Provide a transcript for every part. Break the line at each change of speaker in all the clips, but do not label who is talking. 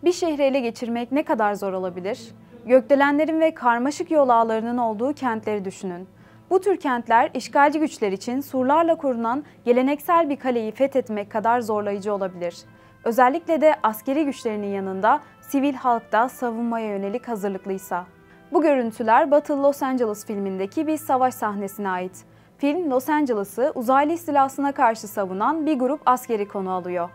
Bir şehri ele geçirmek ne kadar zor olabilir? Gökdelenlerin ve karmaşık yol ağlarının olduğu kentleri düşünün. Bu tür kentler işgalci güçler için surlarla korunan geleneksel bir kaleyi fethetmek kadar zorlayıcı olabilir. Özellikle de askeri güçlerinin yanında sivil halk da savunmaya yönelik hazırlıklıysa. Bu görüntüler Battle Los Angeles filmindeki bir savaş sahnesine ait. Film, Los Angeles'ı uzaylı istilasına karşı savunan bir grup askeri konu alıyor.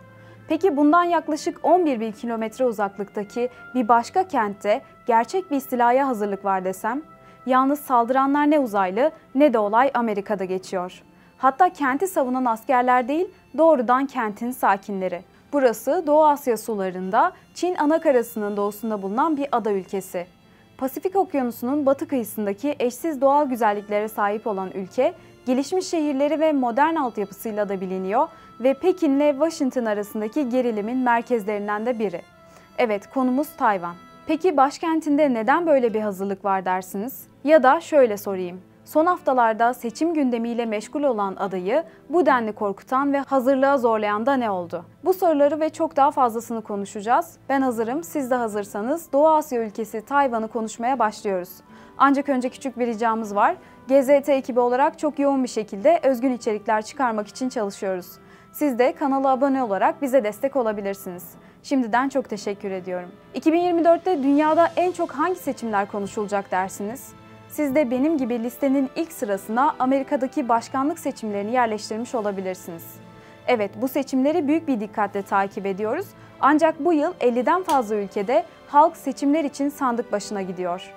Peki bundan yaklaşık 11.000 kilometre uzaklıktaki bir başka kentte gerçek bir istilaya hazırlık var desem? Yalnız saldıranlar ne uzaylı ne de olay Amerika'da geçiyor. Hatta kenti savunan askerler değil, doğrudan kentin sakinleri. Burası Doğu Asya sularında Çin anakarasının doğusunda bulunan bir ada ülkesi. Pasifik Okyanusu'nun batı kıyısındaki eşsiz doğal güzelliklere sahip olan ülke, gelişmiş şehirleri ve modern altyapısıyla da biliniyor ve Pekin'le Washington arasındaki gerilimin merkezlerinden de biri. Evet, konumuz Tayvan. Peki başkentinde neden böyle bir hazırlık var dersiniz? Ya da şöyle sorayım. Son haftalarda seçim gündemiyle meşgul olan adayı bu denli korkutan ve hazırlığa zorlayan da ne oldu? Bu soruları ve çok daha fazlasını konuşacağız. Ben hazırım, siz de hazırsanız Doğu Asya ülkesi Tayvan'ı konuşmaya başlıyoruz. Ancak önce küçük bir ricamız var. GZT ekibi olarak çok yoğun bir şekilde özgün içerikler çıkarmak için çalışıyoruz. Siz de kanala abone olarak bize destek olabilirsiniz. Şimdiden çok teşekkür ediyorum. 2024'te dünyada en çok hangi seçimler konuşulacak dersiniz? Siz de benim gibi listenin ilk sırasına Amerika'daki başkanlık seçimlerini yerleştirmiş olabilirsiniz. Evet, bu seçimleri büyük bir dikkatle takip ediyoruz. Ancak bu yıl 50'den fazla ülkede halk seçimler için sandık başına gidiyor.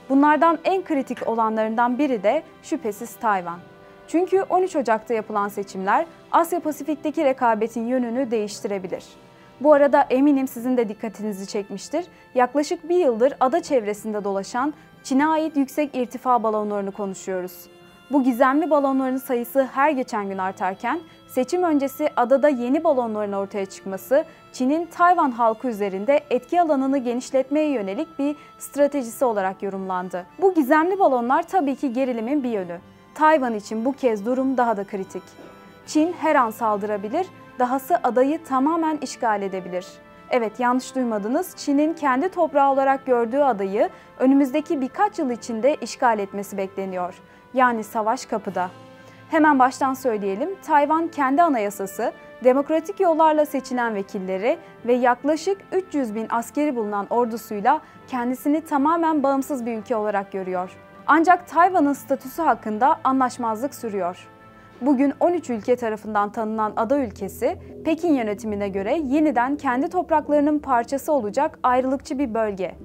Bunlardan en kritik olanlarından biri de şüphesiz Tayvan. Çünkü 13 Ocak'ta yapılan seçimler Asya Pasifik'teki rekabetin yönünü değiştirebilir. Bu arada eminim sizin de dikkatinizi çekmiştir. Yaklaşık bir yıldır ada çevresinde dolaşan Çin'e ait yüksek irtifa balonlarını konuşuyoruz. Bu gizemli balonların sayısı her geçen gün artarken seçim öncesi adada yeni balonların ortaya çıkması Çin'in Tayvan halkı üzerinde etki alanını genişletmeye yönelik bir stratejisi olarak yorumlandı. Bu gizemli balonlar tabii ki gerilimin bir yönü. Tayvan için bu kez durum daha da kritik. Çin her an saldırabilir, dahası adayı tamamen işgal edebilir. Evet, yanlış duymadınız. Çin'in kendi toprağı olarak gördüğü adayı önümüzdeki birkaç yıl içinde işgal etmesi bekleniyor. Yani savaş kapıda. Hemen baştan söyleyelim, Tayvan kendi anayasası, demokratik yollarla seçilen vekilleri ve yaklaşık 300.000 askeri bulunan ordusuyla kendisini tamamen bağımsız bir ülke olarak görüyor. Ancak Tayvan'ın statüsü hakkında anlaşmazlık sürüyor. Bugün 13 ülke tarafından tanınan ada ülkesi, Pekin yönetimine göre yeniden kendi topraklarının parçası olacak ayrılıkçı bir bölge.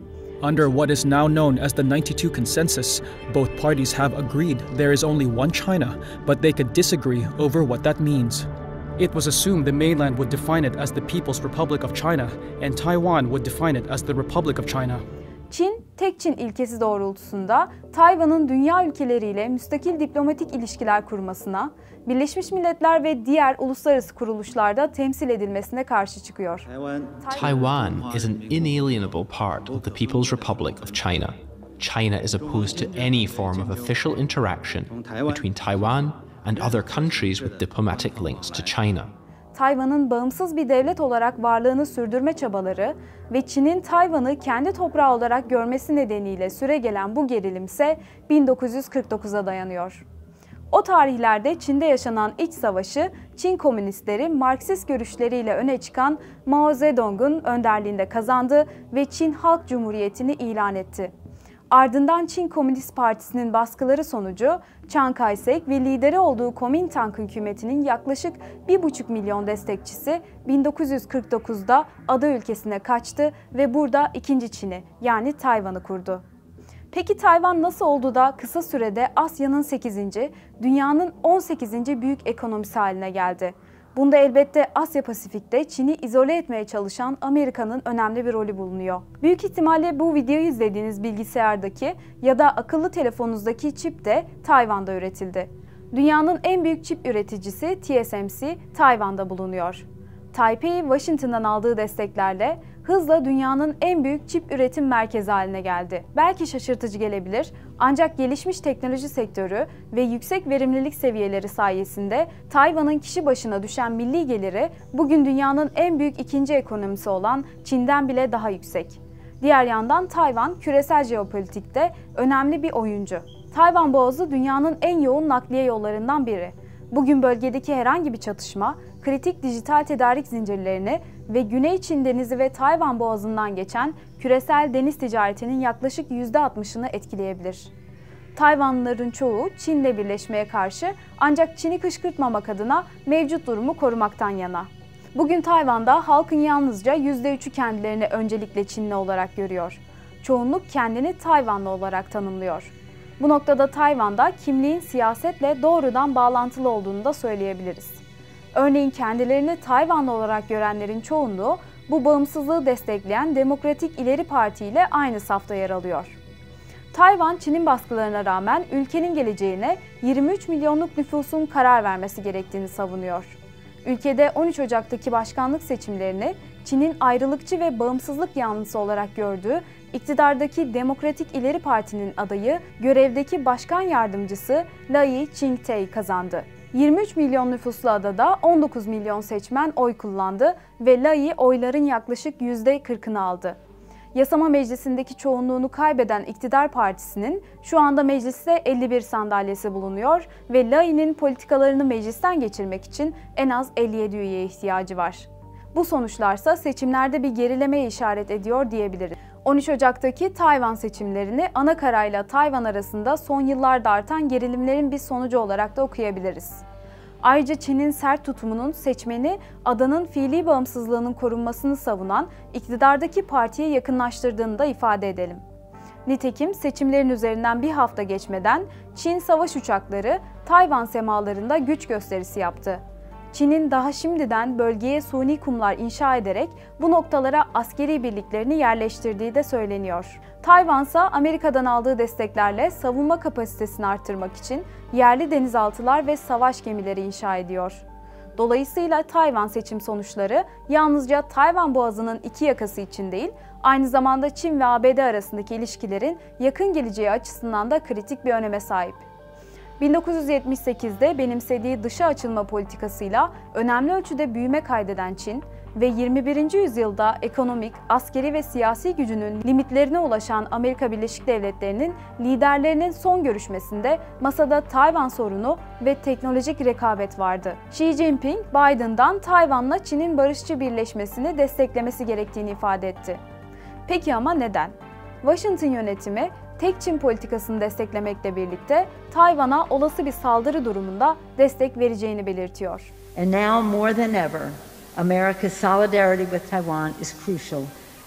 Under what is now known as the 92 Consensus, both parties have agreed there is only one China, but they could disagree over what that means. It was assumed the mainland would define it as the People's Republic of China, and Taiwan would define it as the Republic of China.
Çin, tek Çin ilkesi doğrultusunda Tayvan'ın dünya ülkeleriyle müstakil diplomatik ilişkiler kurmasına, Birleşmiş Milletler ve diğer uluslararası kuruluşlarda temsil edilmesine karşı çıkıyor.
Taiwan is an inalienable part of the People's Republic of China. China is opposed to any form of official interaction between Taiwan and other countries with diplomatic links to China.
Tayvan'ın bağımsız bir devlet olarak varlığını sürdürme çabaları ve Çin'in Tayvan'ı kendi toprağı olarak görmesi nedeniyle süregelen bu gerilim ise 1949'a dayanıyor. O tarihlerde Çin'de yaşanan iç savaşı Çin komünistleri Marksist görüşleriyle öne çıkan Mao Zedong'un önderliğinde kazandı ve Çin Halk Cumhuriyeti'ni ilan etti. Ardından Çin Komünist Partisi'nin baskıları sonucu Chiang Kai-shek ve lideri olduğu Kuomintang hükümetinin yaklaşık 1,5 milyon destekçisi 1949'da ada ülkesine kaçtı ve burada ikinci Çin'i yani Tayvan'ı kurdu. Peki Tayvan nasıl oldu da kısa sürede Asya'nın 8. dünyanın 18. büyük ekonomisi haline geldi? Bunda elbette Asya Pasifik'te Çin'i izole etmeye çalışan Amerika'nın önemli bir rolü bulunuyor. Büyük ihtimalle bu videoyu izlediğiniz bilgisayardaki ya da akıllı telefonunuzdaki çip de Tayvan'da üretildi. Dünyanın en büyük çip üreticisi TSMC Tayvan'da bulunuyor. Taipei, Washington'dan aldığı desteklerle hızla dünyanın en büyük çip üretim merkezi haline geldi. Belki şaşırtıcı gelebilir, ancak gelişmiş teknoloji sektörü ve yüksek verimlilik seviyeleri sayesinde Tayvan'ın kişi başına düşen milli geliri bugün dünyanın en büyük ikinci ekonomisi olan Çin'den bile daha yüksek. Diğer yandan Tayvan küresel jeopolitikte önemli bir oyuncu. Tayvan Boğazı dünyanın en yoğun nakliye yollarından biri. Bugün bölgedeki herhangi bir çatışma, kritik dijital tedarik zincirlerini ve Güney Çin Denizi ve Tayvan Boğazı'ndan geçen küresel deniz ticaretinin yaklaşık %60'ını etkileyebilir. Tayvanlıların çoğu Çin'le birleşmeye karşı, ancak Çin'i kışkırtmamak adına mevcut durumu korumaktan yana. Bugün Tayvan'da halkın yalnızca %3'ü kendilerini öncelikle Çinli olarak görüyor. Çoğunluk kendini Tayvanlı olarak tanımlıyor. Bu noktada Tayvan'da kimliğin siyasetle doğrudan bağlantılı olduğunu da söyleyebiliriz. Örneğin kendilerini Tayvanlı olarak görenlerin çoğunluğu bu bağımsızlığı destekleyen Demokratik İleri Parti ile aynı safta yer alıyor. Tayvan, Çin'in baskılarına rağmen ülkenin geleceğine 23 milyonluk nüfusun karar vermesi gerektiğini savunuyor. Ülkede 13 Ocak'taki başkanlık seçimlerini Çin'in ayrılıkçı ve bağımsızlık yanlısı olarak gördüğü iktidardaki Demokratik İleri Parti'nin adayı, görevdeki başkan yardımcısı Lai Ching-te kazandı. 23 milyon nüfuslu adada 19 milyon seçmen oy kullandı ve Lai oyların yaklaşık %40'ını aldı. Yasama Meclisi'ndeki çoğunluğunu kaybeden iktidar partisinin şu anda mecliste 51 sandalyesi bulunuyor ve Lai'nin politikalarını meclisten geçirmek için en az 57 üyeye ihtiyacı var. Bu sonuçlarsa seçimlerde bir gerilemeye işaret ediyor diyebiliriz. 13 Ocak'taki Tayvan seçimlerini ana karayla Tayvan arasında son yıllarda artan gerilimlerin bir sonucu olarak da okuyabiliriz. Ayrıca Çin'in sert tutumunun seçmeni adanın fiili bağımsızlığının korunmasını savunan iktidardaki partiye yakınlaştırdığını da ifade edelim. Nitekim seçimlerin üzerinden bir hafta geçmeden Çin savaş uçakları Tayvan semalarında güç gösterisi yaptı. Çin'in daha şimdiden bölgeye suni kumlar inşa ederek bu noktalara askeri birliklerini yerleştirdiği de söyleniyor. Tayvan ise Amerika'dan aldığı desteklerle savunma kapasitesini artırmak için yerli denizaltılar ve savaş gemileri inşa ediyor. Dolayısıyla Tayvan seçim sonuçları yalnızca Tayvan Boğazı'nın iki yakası için değil, aynı zamanda Çin ve ABD arasındaki ilişkilerin yakın geleceği açısından da kritik bir öneme sahip. 1978'de benimsediği dışa açılma politikasıyla önemli ölçüde büyüme kaydeden Çin ve 21. yüzyılda ekonomik, askeri ve siyasi gücünün limitlerine ulaşan Amerika Birleşik Devletleri'nin liderlerinin son görüşmesinde masada Tayvan sorunu ve teknolojik rekabet vardı. Xi Jinping, Biden'dan Tayvan'la Çin'in barışçı birleşmesini desteklemesi gerektiğini ifade etti. Peki ama neden? Washington yönetimi tek Çin politikasını desteklemekle birlikte Tayvan'a olası bir saldırı durumunda destek vereceğini belirtiyor.
And now more than ever, America's solidarity with Taiwan is crucial,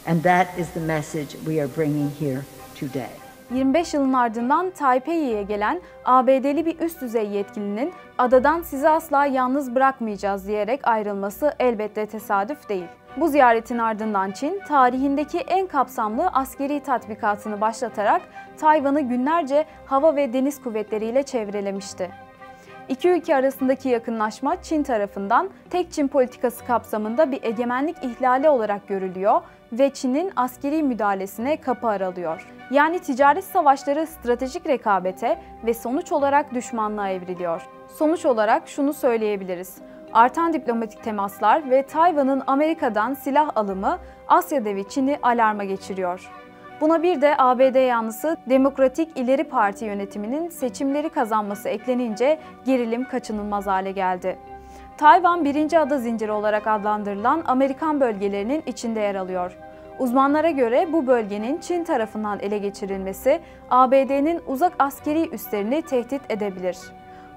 and that is the message we are bringing here today.
25 yılın ardından Taipei'ye gelen ABD'li bir üst düzey yetkilinin adadan sizi asla yalnız bırakmayacağız diyerek ayrılması elbette tesadüf değil. Bu ziyaretin ardından Çin, tarihindeki en kapsamlı askeri tatbikatını başlatarak Tayvan'ı günlerce hava ve deniz kuvvetleriyle çevrelemişti. İki ülke arasındaki yakınlaşma Çin tarafından tek Çin politikası kapsamında bir egemenlik ihlali olarak görülüyor ve Çin'in askeri müdahalesine kapı aralıyor. Yani ticaret savaşları stratejik rekabete ve sonuç olarak düşmanlığa evriliyor. Sonuç olarak şunu söyleyebiliriz. Artan diplomatik temaslar ve Tayvan'ın Amerika'dan silah alımı Asya devi Çin'i alarma geçiriyor. Buna bir de ABD yanlısı Demokratik İleri Parti yönetiminin seçimleri kazanması eklenince gerilim kaçınılmaz hale geldi. Tayvan, birinci ada zinciri olarak adlandırılan Amerikan bölgelerinin içinde yer alıyor. Uzmanlara göre bu bölgenin Çin tarafından ele geçirilmesi ABD'nin uzak askeri üslerini tehdit edebilir.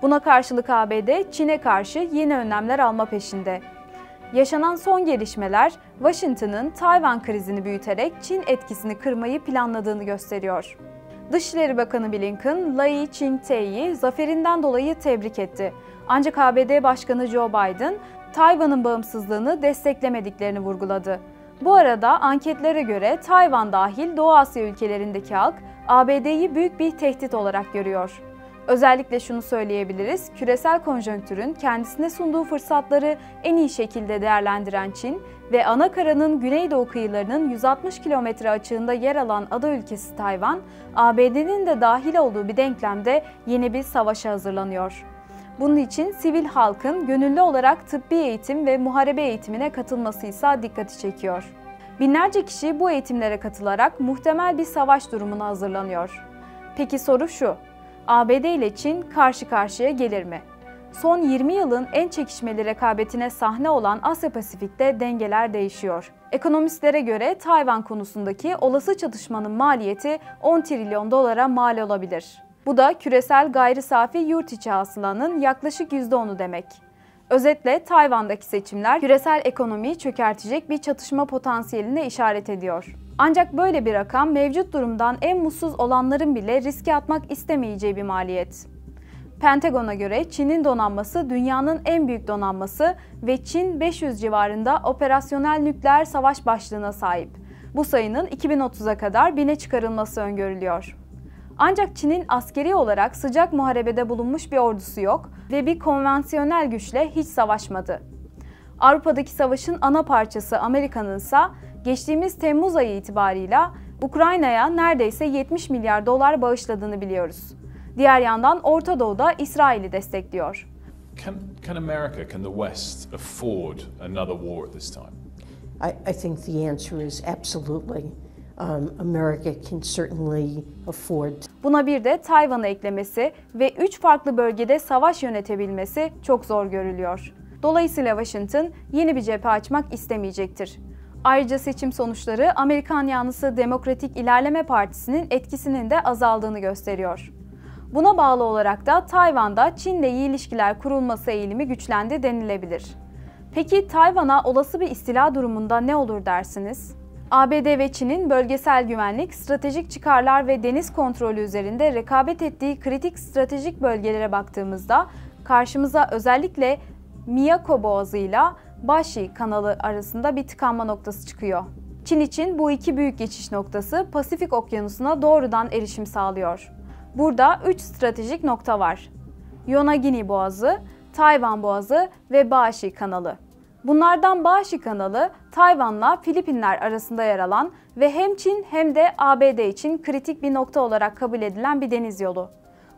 Buna karşılık ABD, Çin'e karşı yeni önlemler alma peşinde. Yaşanan son gelişmeler, Washington'ın Tayvan krizini büyüterek Çin etkisini kırmayı planladığını gösteriyor. Dışişleri Bakanı Blinken, Lai Ching-te'yi zaferinden dolayı tebrik etti. Ancak ABD Başkanı Joe Biden, Tayvan'ın bağımsızlığını desteklemediklerini vurguladı. Bu arada anketlere göre Tayvan dahil Doğu Asya ülkelerindeki halk, ABD'yi büyük bir tehdit olarak görüyor. Özellikle şunu söyleyebiliriz, küresel konjonktürün kendisine sunduğu fırsatları en iyi şekilde değerlendiren Çin ve anakara'nın güneydoğu kıyılarının 160 kilometre açığında yer alan ada ülkesi Tayvan, ABD'nin de dahil olduğu bir denklemde yeni bir savaşa hazırlanıyor. Bunun için sivil halkın gönüllü olarak tıbbi eğitim ve muharebe eğitimine katılması ise dikkati çekiyor. Binlerce kişi bu eğitimlere katılarak muhtemel bir savaş durumuna hazırlanıyor. Peki soru şu, ABD ile Çin karşı karşıya gelir mi? Son 20 yılın en çekişmeli rekabetine sahne olan Asya-Pasifik'te dengeler değişiyor. Ekonomistlere göre Tayvan konusundaki olası çatışmanın maliyeti 10 trilyon dolara mal olabilir. Bu da küresel gayri safi yurt içi hasılanın yaklaşık %10'u demek. Özetle Tayvan'daki seçimler küresel ekonomiyi çökertecek bir çatışma potansiyeline işaret ediyor. Ancak böyle bir rakam mevcut durumdan en mutsuz olanların bile riske atmak istemeyeceği bir maliyet. Pentagon'a göre Çin'in donanması dünyanın en büyük donanması ve Çin 500 civarında operasyonel nükleer savaş başlığına sahip. Bu sayının 2030'a kadar 1000'e çıkarılması öngörülüyor. Ancak Çin'in askeri olarak sıcak muharebede bulunmuş bir ordusu yok ve bir konvansiyonel güçle hiç savaşmadı. Avrupa'daki savaşın ana parçası Amerika'nın ise geçtiğimiz Temmuz ayı itibarıyla Ukrayna'ya neredeyse 70 milyar dolar bağışladığını biliyoruz. Diğer yandan Orta Doğu'da İsrail'i destekliyor.
Can America, can the West afford another war at this time?
I think the answer is absolutely. America can certainly afford.
Buna bir de Tayvan'ı eklemesi ve 3 farklı bölgede savaş yönetebilmesi çok zor görülüyor. Dolayısıyla Washington yeni bir cephe açmak istemeyecektir. Ayrıca seçim sonuçları Amerikan yanlısı Demokratik İlerleme Partisi'nin etkisinin de azaldığını gösteriyor. Buna bağlı olarak da Tayvan'da Çin'le iyi ilişkiler kurulması eğilimi güçlendi denilebilir. Peki Tayvan'a olası bir istila durumunda ne olur dersiniz? ABD ve Çin'in bölgesel güvenlik, stratejik çıkarlar ve deniz kontrolü üzerinde rekabet ettiği kritik stratejik bölgelere baktığımızda karşımıza özellikle Miyako Boğazı ile Bashi Kanalı arasında bir tıkanma noktası çıkıyor. Çin için bu iki büyük geçiş noktası Pasifik Okyanusu'na doğrudan erişim sağlıyor. Burada 3 stratejik nokta var. Yonaguni Boğazı, Tayvan Boğazı ve Bashi Kanalı. Bunlardan Bashi Kanalı, Tayvan'la Filipinler arasında yer alan ve hem Çin hem de ABD için kritik bir nokta olarak kabul edilen bir deniz yolu.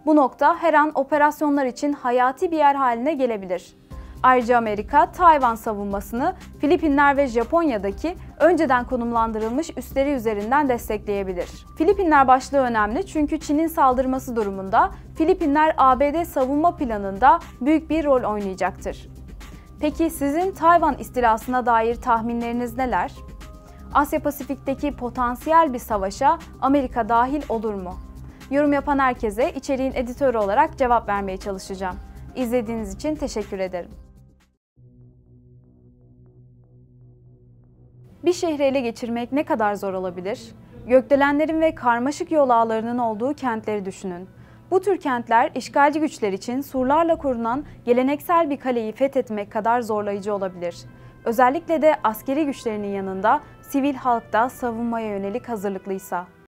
Bu nokta her an operasyonlar için hayati bir yer haline gelebilir. Ayrıca Amerika, Tayvan savunmasını Filipinler ve Japonya'daki önceden konumlandırılmış üsleri üzerinden destekleyebilir. Filipinler başlığı önemli çünkü Çin'in saldırması durumunda Filipinler ABD savunma planında büyük bir rol oynayacaktır. Peki sizin Tayvan istilasına dair tahminleriniz neler? Asya-Pasifik'teki potansiyel bir savaşa Amerika dahil olur mu? Yorum yapan herkese içeriğin editörü olarak cevap vermeye çalışacağım. İzlediğiniz için teşekkür ederim. Bir şehri ele geçirmek ne kadar zor olabilir? Gökdelenlerin ve karmaşık yol ağlarının olduğu kentleri düşünün. Bu tür kentler işgalci güçler için surlarla korunan geleneksel bir kaleyi fethetmek kadar zorlayıcı olabilir. Özellikle de askeri güçlerinin yanında sivil halk da savunmaya yönelik hazırlıklıysa.